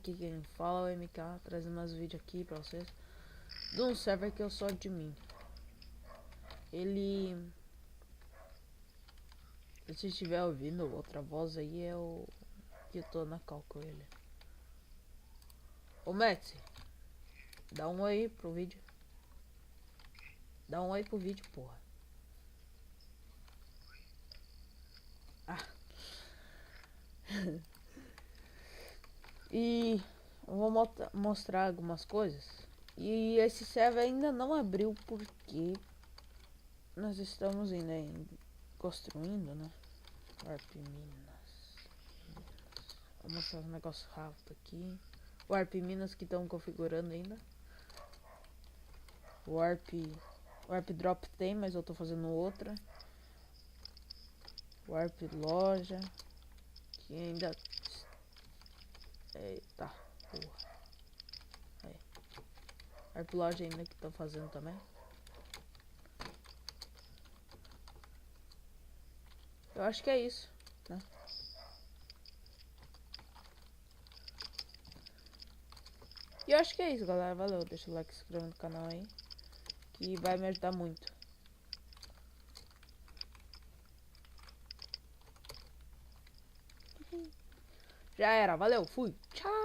aqui quem fala é o MK, trazendo mais vídeo aqui pra vocês. De um server que eu sou de mim. Ele... Se estiver ouvindo outra voz aí, é o que eu tô na cal com ele. Ô Matt, dá um oi pro vídeo. Dá um oi pro vídeo, porra. Ah. E eu vou mostrar algumas coisas. E esse server ainda não abriu porque nós estamos ainda construindo, né? Warp Minas. Vou mostrar um negócio rápido aqui. Warp Minas que estão configurando ainda. Warp Drop tem, mas eu tô fazendo outra. Warp Loja que ainda... Eita, porra. Aí. Warp Loja ainda que tô fazendo também. Eu acho que é isso, né? E eu acho que é isso, galera. Valeu, deixa o like, se inscreva no canal aí, que vai me ajudar muito. Já era, valeu, fui, tchau.